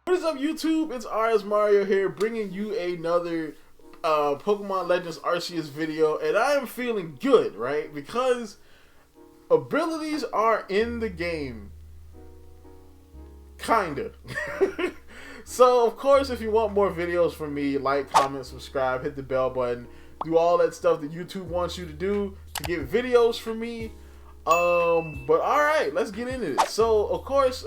What is up, YouTube? It's RSMario here, bringing you another Pokemon Legends Arceus video, and I am feeling good, right? Because abilities are in the game, kinda. So, of course, if you want more videos from me, like, comment, subscribe, hit the bell button, do all that stuff that YouTube wants you to do to get videos from me. But alright, let's get into it. So, of course,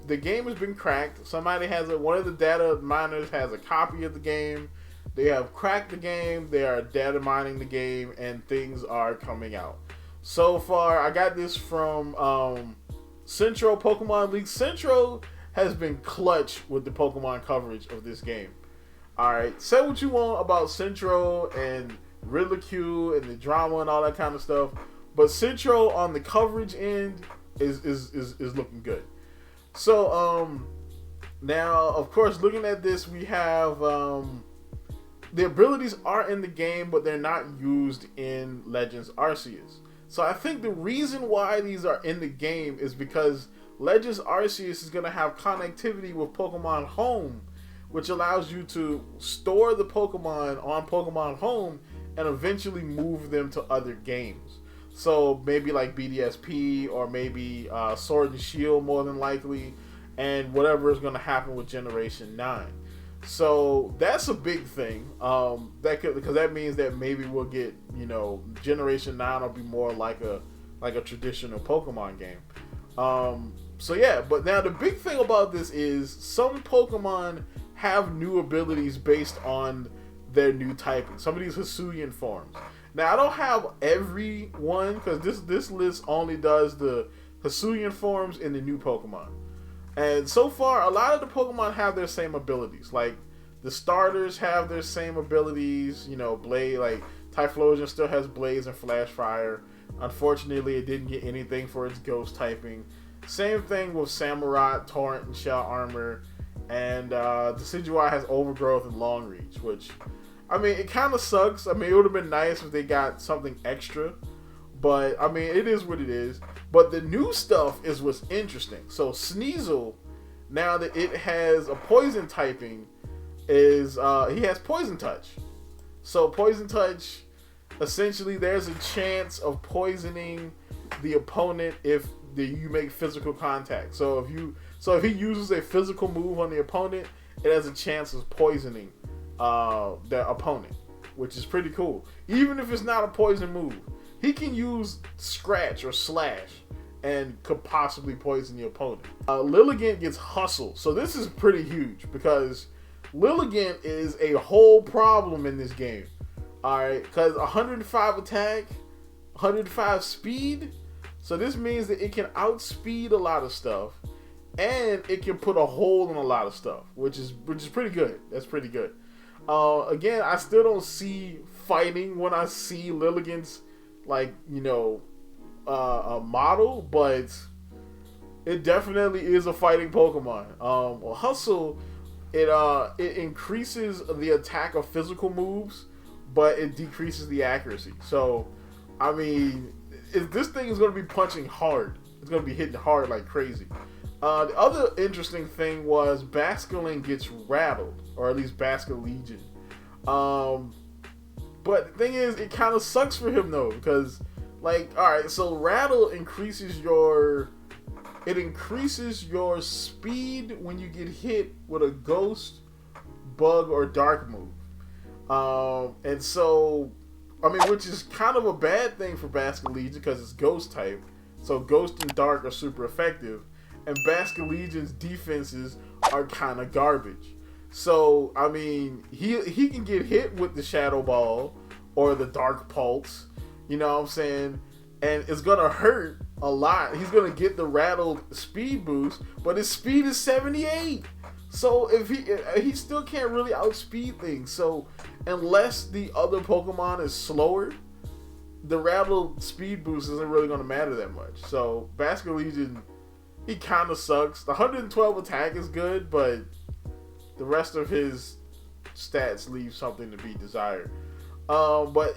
the game has been cracked. Somebody has one of the data miners has a copy of the game. They have cracked the game, they are data mining the game, and things are coming out. So far, I got this from Central Pokemon League. Central has been clutch with the Pokemon coverage of this game. Alright, say what you want about Central and Ridicule and the drama and all that kind of stuff. But Central on the coverage end is looking good. So now, of course, looking at this, we have the abilities are in the game, but they're not used in Legends Arceus. So I think the reason why these are in the game is because Legends Arceus is going to have connectivity with Pokemon Home, which allows you to store the Pokemon on Pokemon Home and eventually move them to other games. So maybe like BDSP or maybe Sword and Shield, more than likely, and whatever is going to happen with Generation 9. So that's a big thing. Because that means that maybe we'll get, Generation 9 will be more like a traditional Pokemon game. So yeah, but now the big thing about this is some Pokemon have new abilities based on their new typing. Some of these Hisuian forms. Now, I don't have every one, because this list only does the Hisuian forms in the new Pokemon. And so far, a lot of the Pokemon have their same abilities. Like, the starters have their same abilities. Blade, like, Typhlosion still has Blaze and Flash Fire. Unfortunately, it didn't get anything for its Ghost typing. Same thing with Samurott, Torrent, and Shell Armor. And Decidueye has Overgrowth and Long Reach, which... I mean, it kind of sucks. I mean, it would have been nice if they got something extra. But, I mean, it is what it is. But the new stuff is what's interesting. So, Sneasel, now that it has a poison typing, he has Poison Touch. So, Poison Touch, essentially, there's a chance of poisoning the opponent if you make physical contact. So, if he uses a physical move on the opponent, it has a chance of poisoning the opponent, which is pretty cool. Even if it's not a poison move, he can use Scratch or Slash and could possibly poison the opponent. Lilligant gets Hustle, so this is pretty huge because Lilligant is a whole problem in this game. Alright, because 105 attack, 105 speed, so this means that it can outspeed a lot of stuff and it can put a hole in a lot of stuff, which is pretty good. That's pretty good. Again, I still don't see fighting when I see Lilligant's, model, but it definitely is a fighting Pokemon. Hustle, it increases the attack of physical moves, but it decreases the accuracy. So, I mean, if this thing is going to be punching hard, it's going to be hitting hard like crazy. The other interesting thing was Basculin gets rattled, or at least Basculegion. But the thing is, it kind of sucks for him though, because, alright, so Rattle increases your speed when you get hit with a Ghost, Bug, or Dark move. And so, I mean, which is kind of a bad thing for Basculegion because it's Ghost type. So Ghost and Dark are super effective. And Basculegion's defenses are kind of garbage. So, I mean, he can get hit with the Shadow Ball or the Dark Pulse. You know what I'm saying? And it's going to hurt a lot. He's going to get the rattled speed boost, but his speed is 78. So, if he still can't really outspeed things. So, unless the other Pokemon is slower, the rattled speed boost isn't really going to matter that much. So, Basculegion, he kind of sucks. The 112 attack is good, but the rest of his stats leave something to be desired. But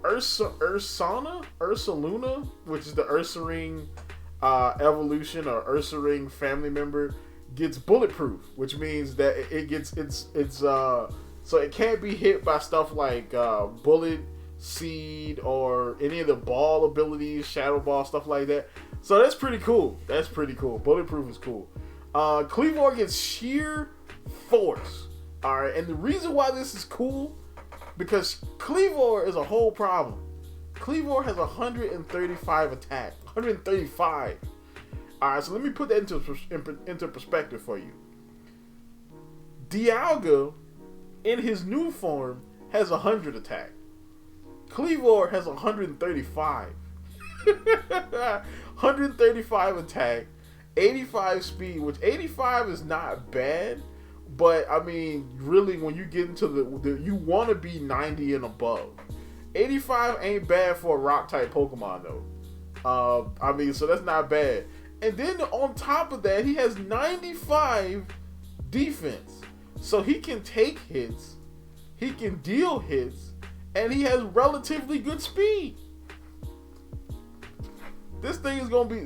Ursaluna, which is the Ursaring evolution or Ursaring family member, gets bulletproof, which means that it gets so it can't be hit by stuff like bullet, seed, or any of the ball abilities, shadow ball, stuff like that. So that's pretty cool. That's pretty cool. Bulletproof is cool. Kleavor gets sheer force. All right, and the reason why this is cool, because Kleavor is a whole problem. Kleavor has 135 attack. 135. All right, so let me put that into perspective for you. Dialga, in his new form, has 100 attack. Kleavor has 135. 135 attack, 85 speed, which 85 is not bad, but I mean, really, when you get into the you want to be 90 and above. 85 ain't bad for a rock type Pokemon though. I mean, so that's not bad. And then on top of that, he has 95 defense, so he can take hits, he can deal hits, and he has relatively good speed. This thing is gonna be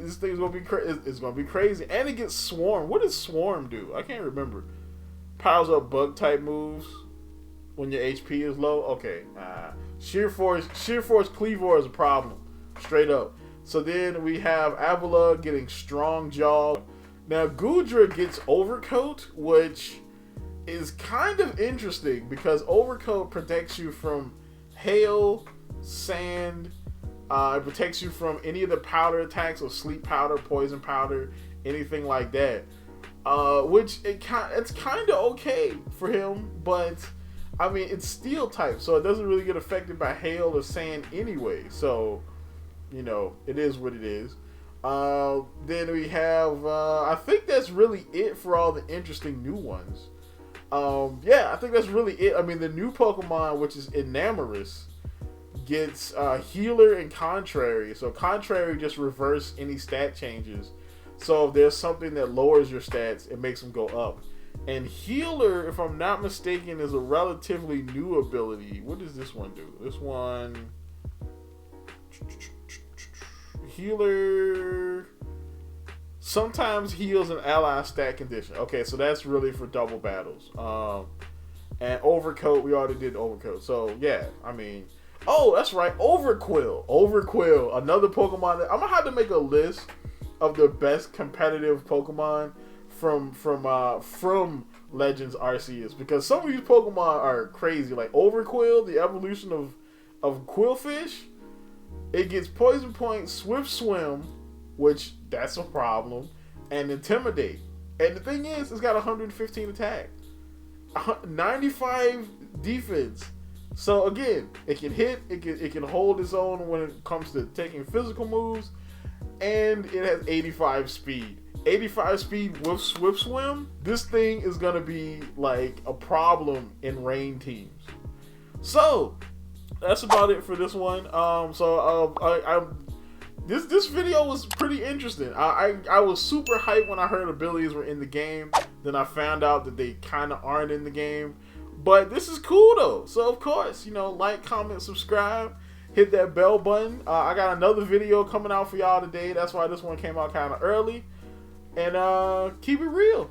crazy, and it gets Swarm. What does Swarm do? I can't remember. Powers up bug type moves when your HP is low. Okay, Sheer Force Kleavor is a problem, straight up. So then we have Avila getting Strong Jaw. Now Goodra gets Overcoat, which is kind of interesting because Overcoat protects you from hail, sand. It protects you from any of the powder attacks, or sleep powder, poison powder, anything like that. Which it's kind of okay for him, but I mean it's steel type, so it doesn't really get affected by hail or sand anyway. So you know, it is what it is. Then we have I think that's really it for all the interesting new ones. Yeah, I think that's really it. I mean, the new Pokemon, which is Enamorous, gets Healer and Contrary. So Contrary just reverse any stat changes. So if there's something that lowers your stats, it makes them go up. And Healer, if I'm not mistaken, is a relatively new ability. What does this one do? This one, Healer sometimes heals an ally stat condition. Okay, so that's really for double battles. And Overcoat, we already did Overcoat. So yeah, I mean, oh, that's right, Overquill. Overquill, another Pokemon that I'm gonna have to make a list of the best competitive Pokemon from Legends Arceus, because some of these Pokemon are crazy. Like Overquill, the evolution of Quillfish, it gets Poison Point, Swift Swim, which that's a problem, and Intimidate. And the thing is, it's got 115 attack, 95 defense. So again, it can hit, it can hold its own when it comes to taking physical moves, and it has 85 speed. 85 speed with Swift Swim. This thing is gonna be like a problem in rain teams. So that's about it for this one. This video was pretty interesting. I was super hyped when I heard abilities were in the game. Then I found out that they kind of aren't in the game. But this is cool though. So of course, you know, like, comment, subscribe, hit that bell button. I got another video coming out for y'all today. That's why this one came out kind of early. And keep it real.